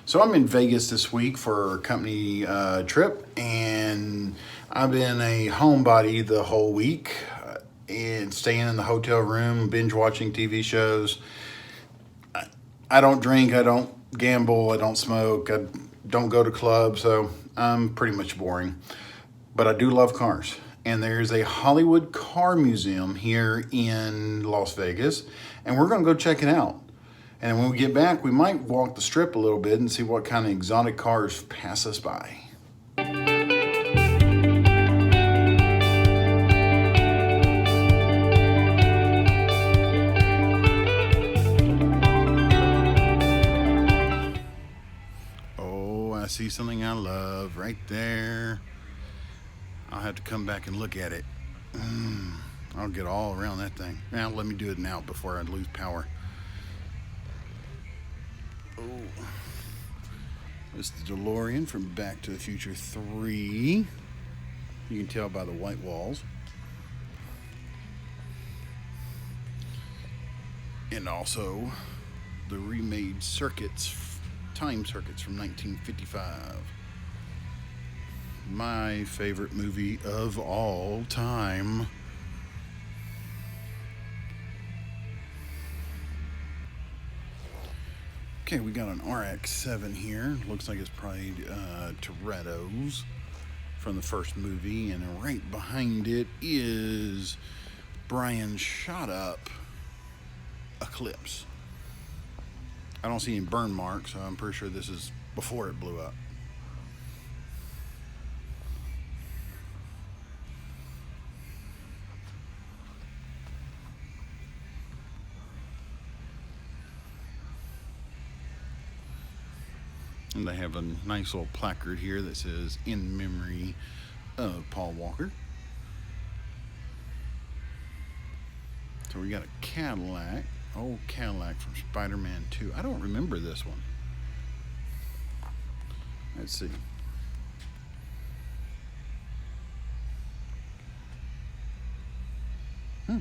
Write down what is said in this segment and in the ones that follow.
So I'm in Vegas this week for a company trip, and I've been a homebody the whole week and staying in the hotel room, binge watching TV shows. I don't drink, I don't gamble, I don't smoke, I don't go to clubs, so I'm pretty much boring. But I do love cars. And there's a Hollywood car museum here in Las Vegas, and we're going to go check it out. And when we get back, we might walk the strip a little bit and see what kind of exotic cars pass us by. Oh, I see something I love right there. I'll have to come back and look at it. I'll get all around that thing. Now, let me do it now before I lose power. Oh, it's the DeLorean from Back to the Future 3. You can tell by the white walls. And also the remade time circuits from 1955. My favorite movie of all time. Okay, we got an RX-7 here. Looks like it's probably Toretto's from the first movie. And right behind it is Brian's shot up Eclipse. I don't see any burn marks, so I'm pretty sure this is before it blew up. And they have a nice little placard here that says, "In memory of Paul Walker." So we got a Cadillac, old Cadillac from Spider-Man 2. I don't remember this one. Let's see. I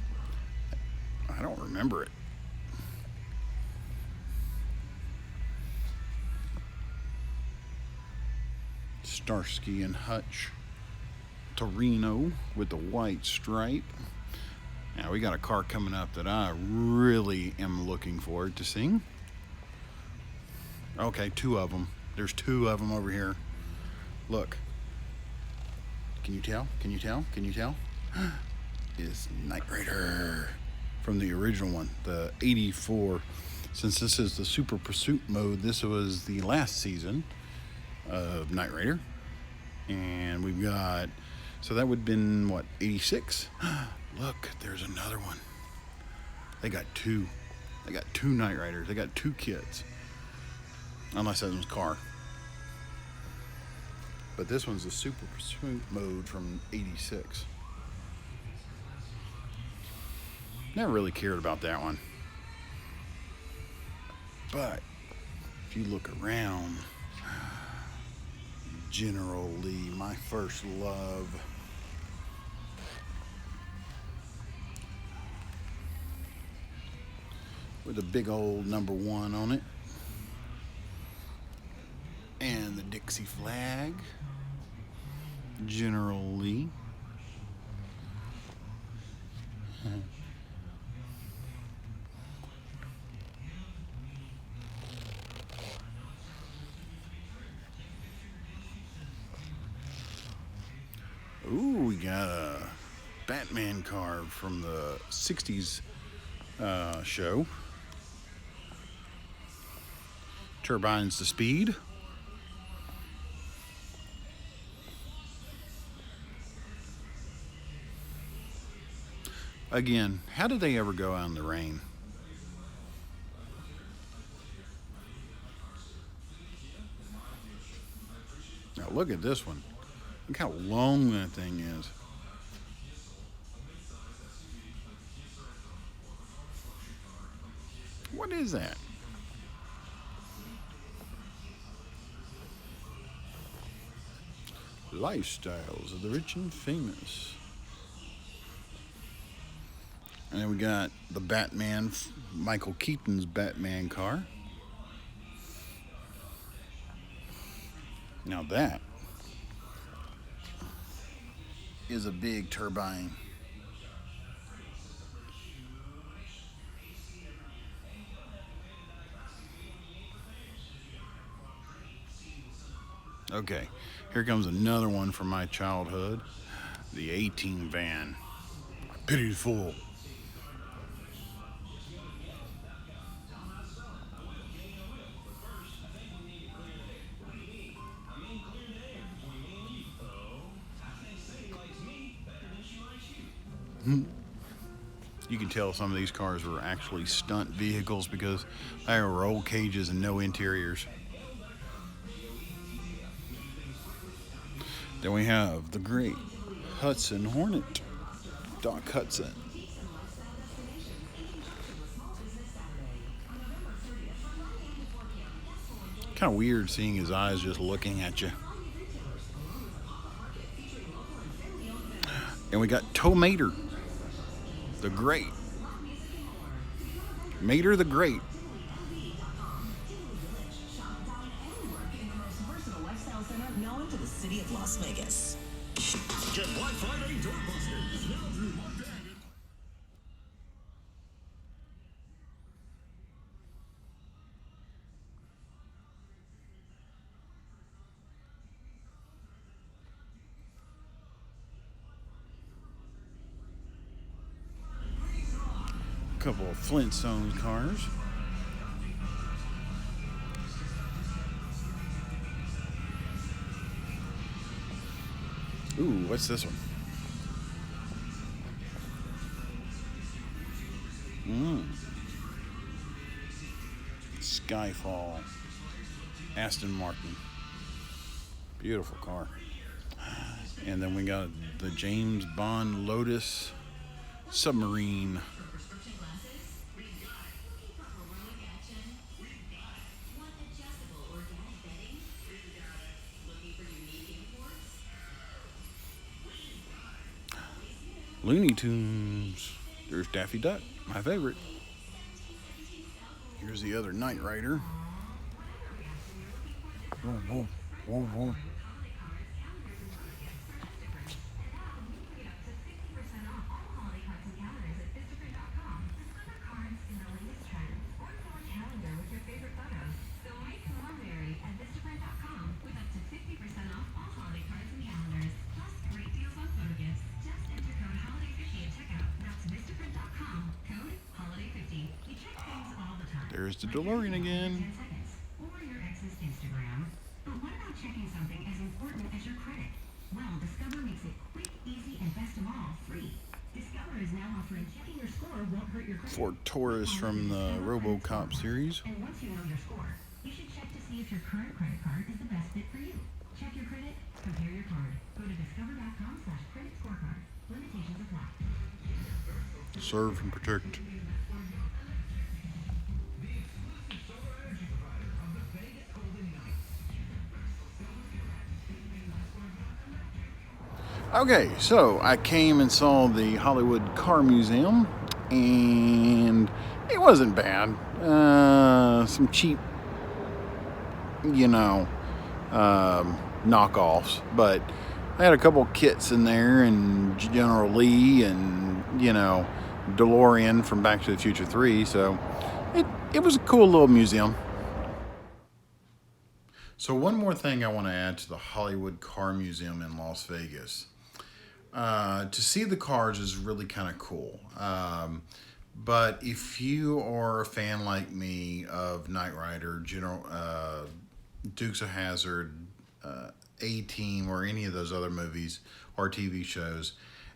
don't remember it. Starsky and Hutch Torino with the white stripe. Now we got a car coming up that I really am looking forward to seeing. Okay, two of them. There's two of them over here. Look. Can you tell? Can you tell? Can you tell? It's Knight Rider from the original one, the 84. Since this is the Super Pursuit mode, this was the last season of Knight Rider. And we've got, so that would have been what, 86? Look, there's another one. They got two. They got two Knight Riders. They got two kits. Unless that one's car. But this one's the Super Pursuit mode from 86. Never really cared about that one. But if you look around, General Lee, my first love. With a big old number 1 on it. And the Dixie flag. General Lee. Ooh, we got a Batman car from the 60s show. Turbines to speed. Again, how did they ever go out in the rain? Now look at this one. Look how long that thing is. What is that? Lifestyles of the rich and famous. And then we got the Batman, Michael Keaton's Batman car. Now that is a big turbine. Okay, here comes another one from my childhood. The A-Team van. Pity's fool. You can tell some of these cars were actually stunt vehicles because they were roll cages and no interiors. Then we have the great Hudson Hornet, Doc Hudson. Kind of weird seeing his eyes just looking at you. And we got Tow Mater, the Great. Mater the Great. Las Vegas. Get Black Friday doorbusters now through Montana. A couple of Flintstone cars. Ooh, what's this one? Skyfall. Aston Martin. Beautiful car. And then we got the James Bond Lotus submarine. Looney Tunes. There's Daffy Duck, my favorite. Here's the other Knight Rider. Whoa, whoa, whoa, whoa. There's the DeLorean again. Or your ex's Instagram. But what about checking something as important as your credit? Well, Discover makes it quick, easy, and best of all, free. Discover is now offering checking your score won't hurt your credit. Ford Taurus from the RoboCop series. And once you know your score, you should check to see if your current credit card is the best fit for you. Check your credit, compare your card. Go to discover.com/credit scorecard. Limitations apply. Serve and protect. Okay, so I came and saw the Hollywood Car Museum, and it wasn't bad. Some cheap, knockoffs, but I had a couple kits in there, and General Lee, and DeLorean from Back to the Future 3. So it was a cool little museum. So one more thing I want to add to the Hollywood Car Museum in Las Vegas. To see the cars is really kind of cool. But if you are a fan like me of Knight Rider, Dukes of Hazzard, A-Team, or any of those other movies or TV shows,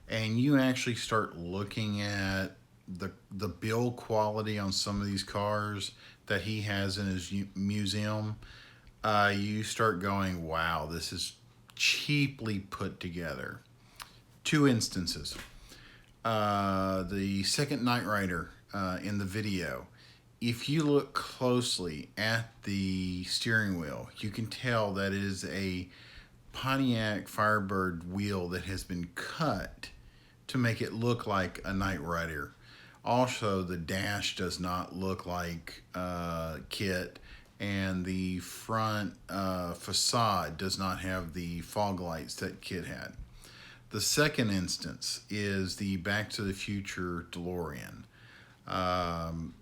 and you actually start looking at the build quality on some of these cars that he has in his museum, you start going, wow, this is cheaply put together. Two instances. The second Knight Rider in the video, if you look closely at the steering wheel, you can tell that it is a Pontiac Firebird wheel that has been cut to make it look like a Knight Rider. Also, the dash does not look like KITT, and the front facade does not have the fog lights that Kit had. The second instance is the Back to the Future DeLorean. Um,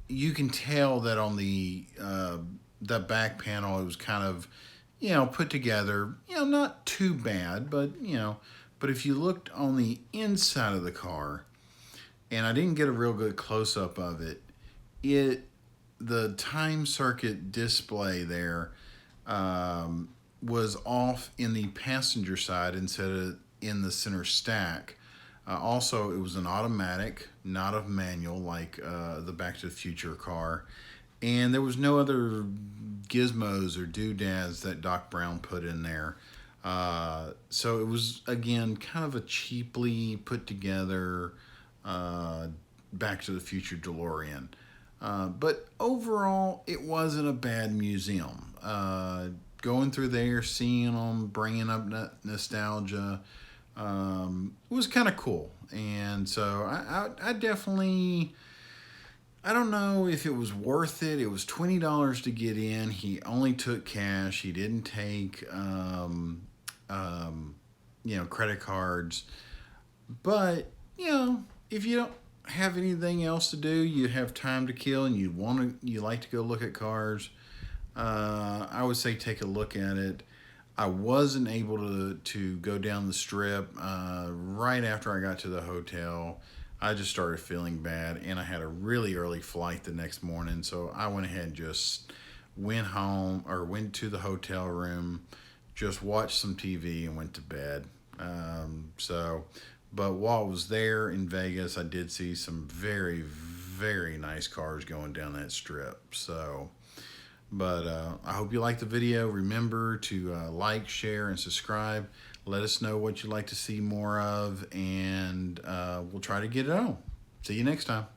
you can tell that on the back panel it was kind of, put together, not too bad, but but if you looked on the inside of the car, and I didn't get a real good close up of it, the time circuit display there was off in the passenger side instead of in the center stack. Also, it was an automatic, not a manual like the Back to the Future car. And there was no other gizmos or doodads that Doc Brown put in there. So it was, again, kind of a cheaply put together Back to the Future DeLorean. But overall, it wasn't a bad museum. Going through there, seeing them, bringing up nostalgia, was kind of cool. And so I definitely, I don't know if it was worth it. It was $20 to get in. He only took cash. He didn't take, credit cards. But, if you don't have anything else to do, you have time to kill, and you like to go look at cars, I would say take a look at it. I wasn't able to go down the strip right after I got to the hotel. I just started feeling bad, and I had a really early flight the next morning, so I went ahead and just went home, or went to the hotel room, just watched some TV and went to bed. But while I was there in Vegas, I did see some very, very nice cars going down that strip. So, but I hope you liked the video. Remember to like, share, and subscribe. Let us know what you'd like to see more of, and we'll try to get it on. See you next time.